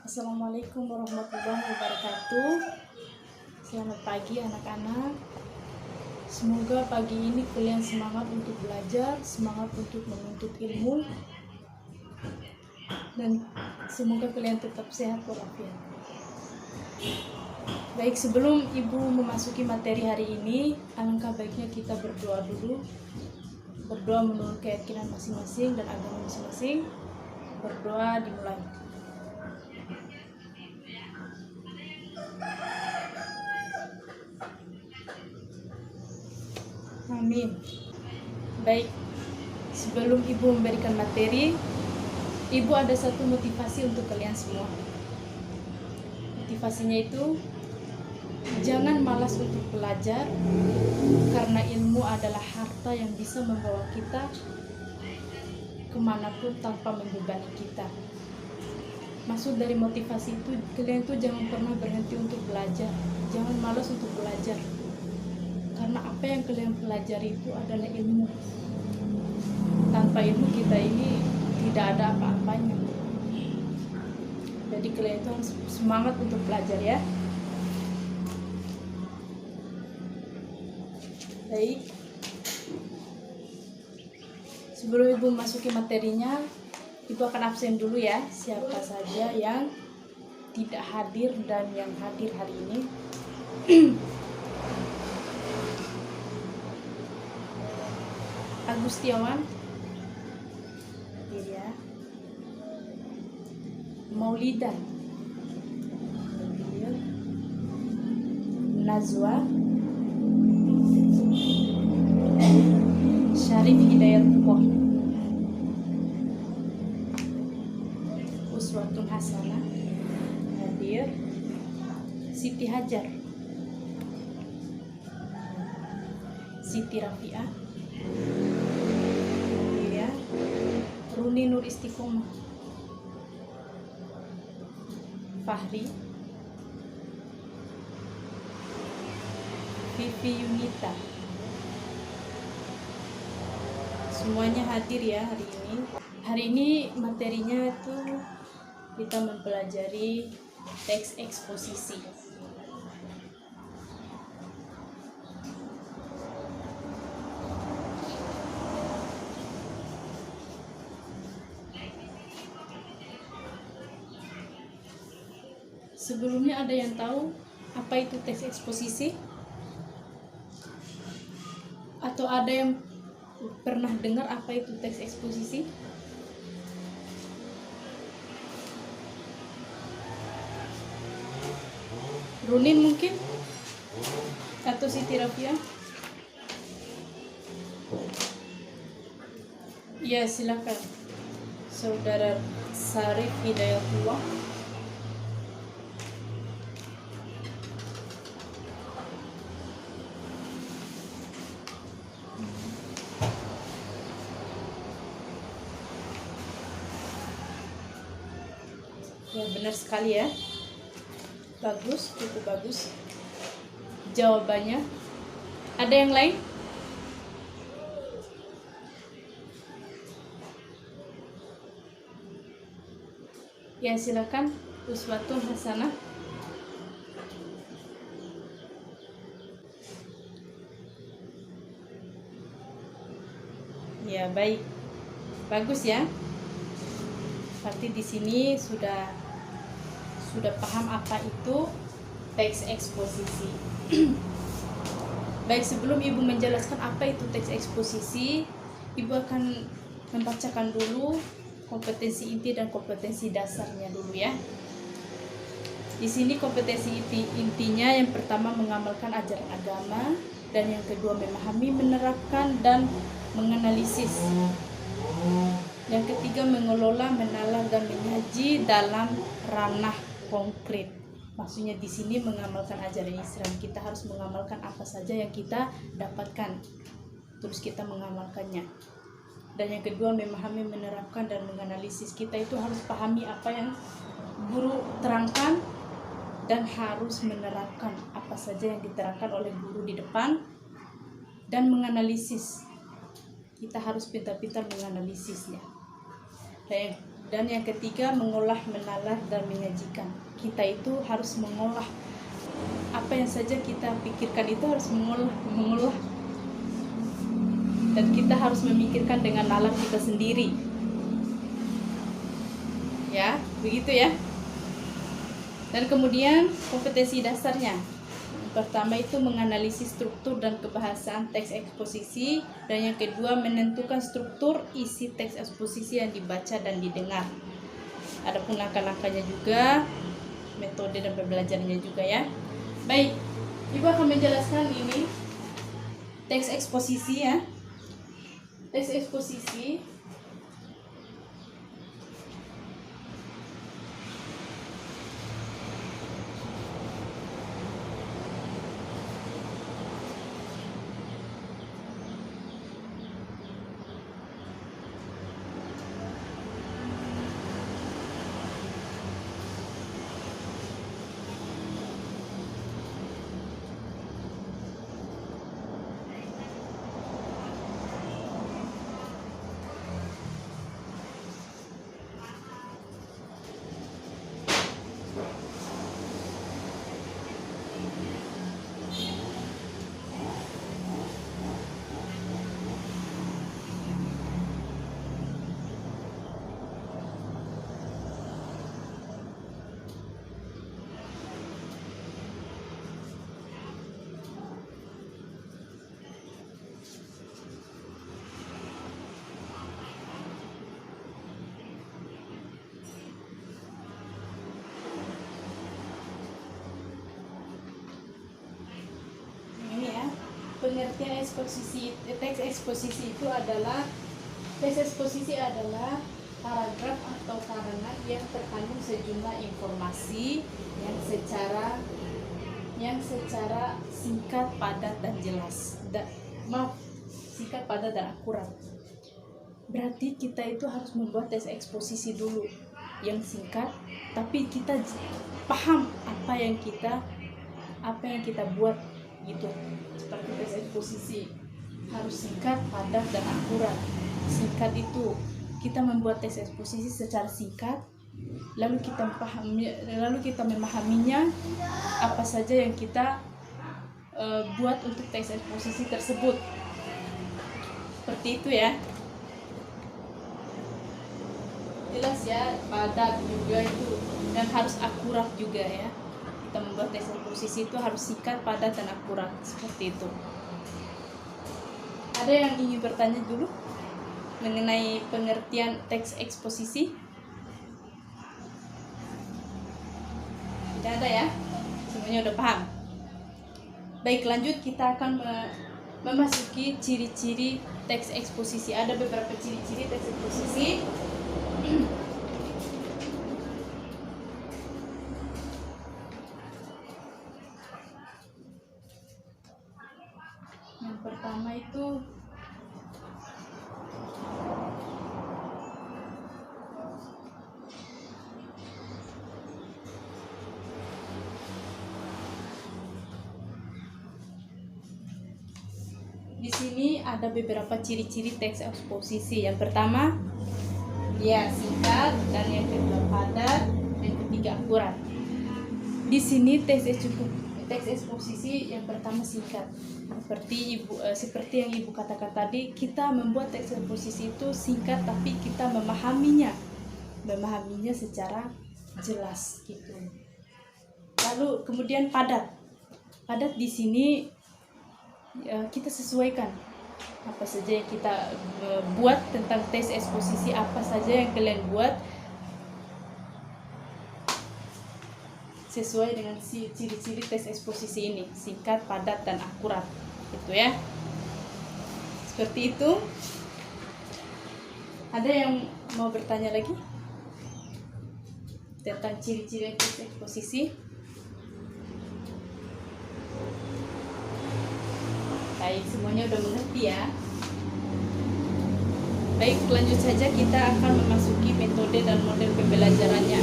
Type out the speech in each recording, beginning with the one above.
Assalamualaikum warahmatullahi wabarakatuh. Selamat pagi anak-anak. Semoga pagi ini kalian semangat untuk belajar, semangat untuk menuntut ilmu, dan semoga kalian tetap sehat walafiat. Baik, sebelum Ibu memasuki materi hari ini, alangkah baiknya kita berdoa dulu. Berdoa menurut keyakinan masing-masing dan agama masing-masing. Berdoa dimulai. Amin. Baik, sebelum Ibu memberikan materi, Ibu ada satu motivasi untuk kalian semua. Motivasinya itu, jangan malas untuk belajar, karena ilmu adalah harta yang bisa membawa kita kemanapun tanpa membebani kita. Maksud dari motivasi itu, kalian tuh jangan pernah berhenti untuk belajar, jangan malas untuk belajar, karena apa yang kalian pelajari itu adalah ilmu. Tanpa ilmu kita ini tidak ada apa-apanya. Jadi kalian itu harus semangat untuk belajar ya. Baik, sebelum Ibu masuki materinya, Ibu akan absen dulu ya, siapa saja yang tidak hadir dan yang hadir hari ini. Agustiawan hadir ya. Maulidan hadir. Nazwa, Syarif Hidayatullah, Uswatun Hasanah hadir. Siti Hajar, Siti Rafi'ah hadir ya. Runi Nur Istiqomah, Fahri, Vivi Yunita, semuanya hadir ya hari ini. Hari ini materinya itu kita mempelajari teks eksposisi. Sebelumnya ada yang tahu apa itu teks eksposisi? Atau ada yang pernah dengar apa itu teks eksposisi? Runin mungkin? Atau Siti Rafi'ah? Ya, silakan. Saudara Syarif Hidayatullah. Ya, benar sekali ya. Bagus, cukup bagus jawabannya. Ada yang lain? Ya, silakan. Uswatun Hasanah. Ya, baik. Bagus ya. Berarti di sini sudah paham apa itu teks eksposisi. Baik, sebelum Ibu menjelaskan apa itu teks eksposisi, Ibu akan membacakan dulu kompetensi inti dan kompetensi dasarnya dulu ya. Di sini kompetensi intinya yang pertama mengamalkan ajaran agama, dan yang kedua memahami, menerapkan, dan menganalisis. Yang ketiga mengelola, menalar, dan menyaji dalam ranah konkret. Maksudnya di sini mengamalkan ajaran Islam, kita harus mengamalkan apa saja yang kita dapatkan, terus kita mengamalkannya. Dan yang kedua memahami, menerapkan, dan menganalisis. Kita itu harus pahami apa yang guru terangkan dan harus menerapkan apa saja yang diterangkan oleh guru di depan, dan menganalisis. Kita harus pintar-pintar menganalisisnya. Dan Dan yang ketiga, mengolah, menalar, dan menyajikan. Kita itu harus mengolah apa yang saja kita pikirkan, itu harus mengolah. Dan kita harus memikirkan dengan nalar kita sendiri. Ya, begitu ya. Dan kemudian kompetensi dasarnya. Pertama itu menganalisis struktur dan kebahasaan teks eksposisi, dan yang kedua menentukan struktur isi teks eksposisi yang dibaca dan didengar. Adapun langkah-langkahnya juga, metode dan pembelajarannya juga ya. Baik, Ibu akan menjelaskan ini teks eksposisi ya. Teks eksposisi pengertian eksposisi. Teks eksposisi itu adalah paragraf atau karangan yang terkandung sejumlah informasi yang secara singkat, padat dan jelas. Singkat, padat dan akurat. Berarti kita itu harus membuat teks eksposisi dulu yang singkat, tapi kita paham apa yang kita buat gitu. Seperti teks eksposisi harus singkat, padat dan akurat. Singkat itu kita membuat teks eksposisi secara singkat, lalu kita memahaminya apa saja yang kita buat untuk teks eksposisi tersebut. Seperti itu ya. Jelas ya, padat juga itu, dan harus akurat juga ya. Kita membuat teks eksposisi itu harus singkat, padat dan akurat, seperti itu. Ada yang ingin bertanya dulu mengenai pengertian teks eksposisi? Tidak ada ya? Semuanya udah paham? Baik, lanjut kita akan memasuki ciri-ciri teks eksposisi. Ada beberapa ciri-ciri teks eksposisi. Yang pertama itu di sini ada beberapa ciri-ciri teks eksposisi. Yang pertama, dia singkat, dan yang kedua padat, yang ketiga akurat. Di sini teks eksposisi yang pertama singkat. Seperti yang Ibu katakan tadi, kita membuat teks eksposisi itu singkat, tapi kita memahaminya secara jelas gitu. Lalu kemudian padat. Padat di sini kita sesuaikan apa saja yang kita buat tentang teks eksposisi, apa saja yang kalian buat sesuai dengan ciri-ciri teks eksposisi ini, singkat, padat dan akurat, gitu ya. Seperti itu. Ada yang mau bertanya lagi tentang ciri-ciri teks eksposisi? Baik, semuanya udah mengerti ya. Baik, lanjut saja, kita akan memasuki metode dan model pembelajarannya.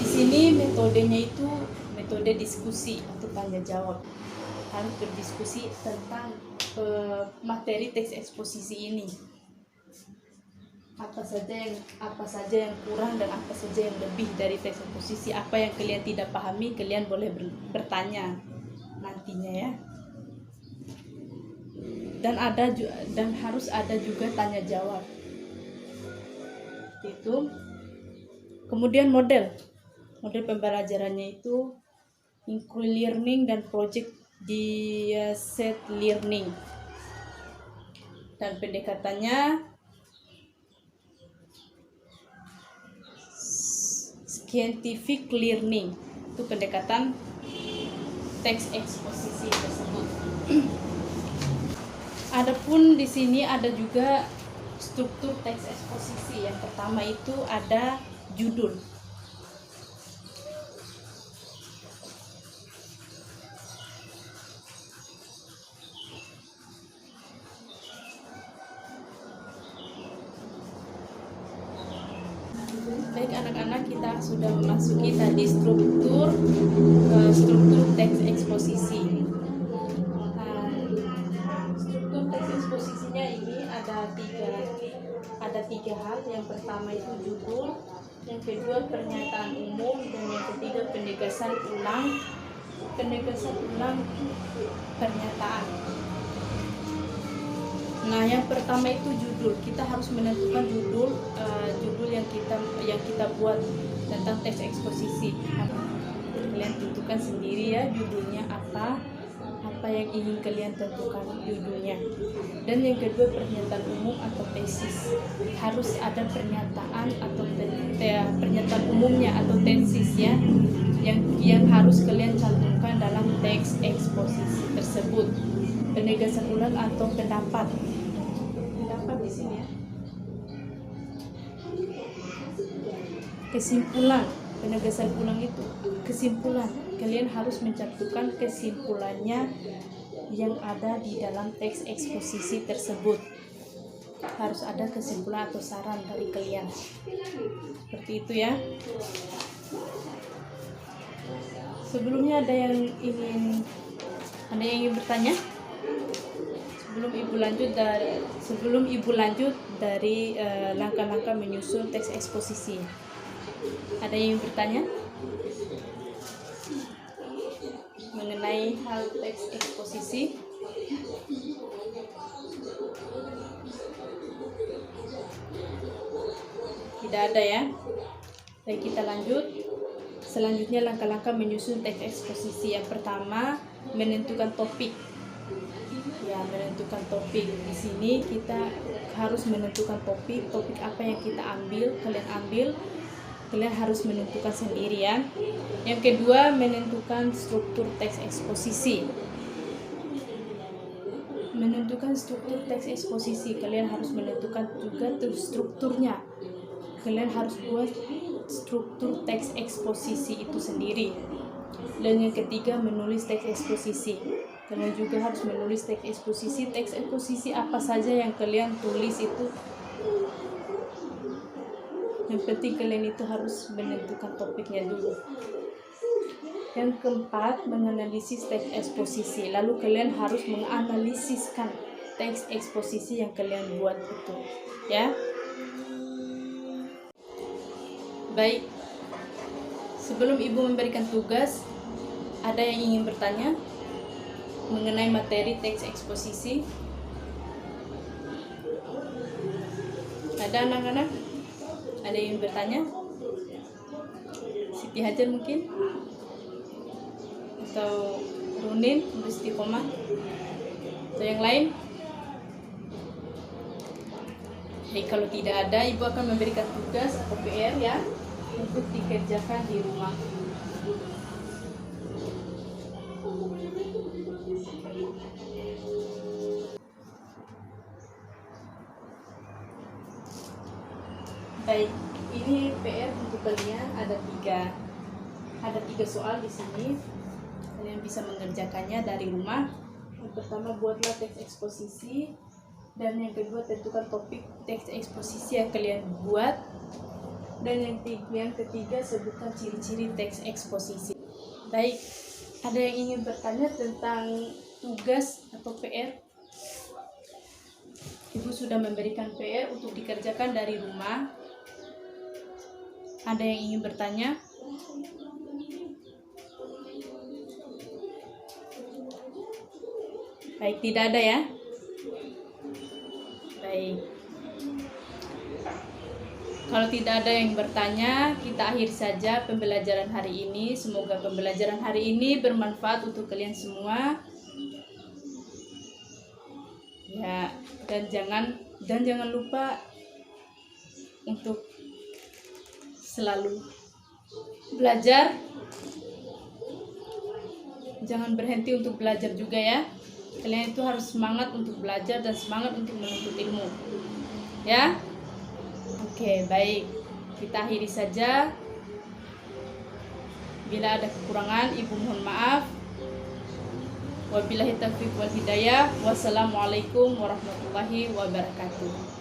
Di sini metodenya itu metode diskusi atau tanya jawab. Harus berdiskusi tentang materi teks eksposisi ini. apa saja yang kurang dan apa saja yang lebih dari teks eksposisi. Apa yang kalian tidak pahami, kalian boleh bertanya nantinya ya. Dan harus ada juga tanya jawab. Itu. Kemudian model pembelajarannya itu inquiry learning dan project di set learning. Dan pendekatannya scientific learning, itu pendekatan teks eksposisi tersebut. Adapun di sini ada juga struktur teks eksposisi. Yang pertama itu ada judul. Baik anak-anak, kita sudah memasuki tadi struktur teks eksposisi. Struktur teks eksposisinya ini ada tiga hal. Yang pertama itu judul, yang kedua pernyataan umum, dan yang ketiga penegasan ulang pernyataan. Nah, yang pertama itu judul. Kita harus menentukan judul yang kita buat tentang teks eksposisi. Kalian tentukan sendiri ya judulnya apa yang ingin kalian tentukan judulnya. Dan yang kedua pernyataan umum atau tesis. Harus ada pernyataan atau pernyataan umumnya atau tesis ya yang harus kalian cantumkan dalam teks eksposisi tersebut. Penegasan ulang atau pendapat di sini ya. Kesimpulan, penegasan ulang itu kesimpulan. Kalian harus mencantumkan kesimpulannya yang ada di dalam teks eksposisi tersebut. Harus ada kesimpulan atau saran dari kalian. Seperti itu ya. Sebelumnya ada yang ingin bertanya? Sebelum ibu lanjut dari langkah-langkah menyusun teks eksposisi, ada yang ingin bertanya mengenai hal teks eksposisi? Tidak ada ya. Baik, kita lanjut. Selanjutnya langkah-langkah menyusun teks eksposisi. Yang pertama, menentukan topik. Ya, menentukan topik. Di sini kita harus menentukan topik apa yang kita ambil, kalian harus menentukan sendiri ya. Yang kedua, menentukan struktur teks eksposisi. Menentukan struktur teks eksposisi, kalian harus menentukan juga strukturnya. Kalian harus buat struktur teks eksposisi itu sendiri. Dan yang ketiga, menulis teks eksposisi. Kalian juga harus menulis teks eksposisi. Teks eksposisi apa saja yang kalian tulis itu, yang penting kalian itu harus menentukan topiknya dulu. Yang keempat, menganalisis teks eksposisi. Lalu kalian harus menganalisiskan teks eksposisi yang kalian buat itu, ya. Baik, sebelum ibu memberikan tugas, ada yang ingin bertanya mengenai materi teks eksposisi? Ada anak-anak? Ada yang bertanya? Siti Hajar mungkin? Atau Runin, Istiqomah? Atau yang lain? Jadi kalau tidak ada, ibu akan memberikan tugas atau PR ya untuk dikerjakan di rumah. Baik, ini PR untuk kalian ada tiga soal di sini. Kalian bisa mengerjakannya dari rumah. Yang pertama, buatlah teks eksposisi, dan yang kedua, tentukan topik teks eksposisi yang kalian buat, dan yang ketiga, sebutkan ciri-ciri teks eksposisi. Baik, ada yang ingin bertanya tentang tugas atau PR? Ibu sudah memberikan PR untuk dikerjakan dari rumah. Ada yang ingin bertanya? Baik, tidak ada ya? Baik. Kalau tidak ada yang bertanya, kita akhiri saja pembelajaran hari ini. Semoga pembelajaran hari ini bermanfaat untuk kalian semua. Ya, dan jangan lupa untuk selalu belajar. Jangan berhenti untuk belajar juga ya. Kalian itu harus semangat untuk belajar dan semangat untuk menuntut ilmu. Ya. Oke, baik. Kita akhiri saja. Bila ada kekurangan, Ibu mohon maaf. Wabillahi taufiq wal hidayah. Wassalamualaikum warahmatullahi wabarakatuh.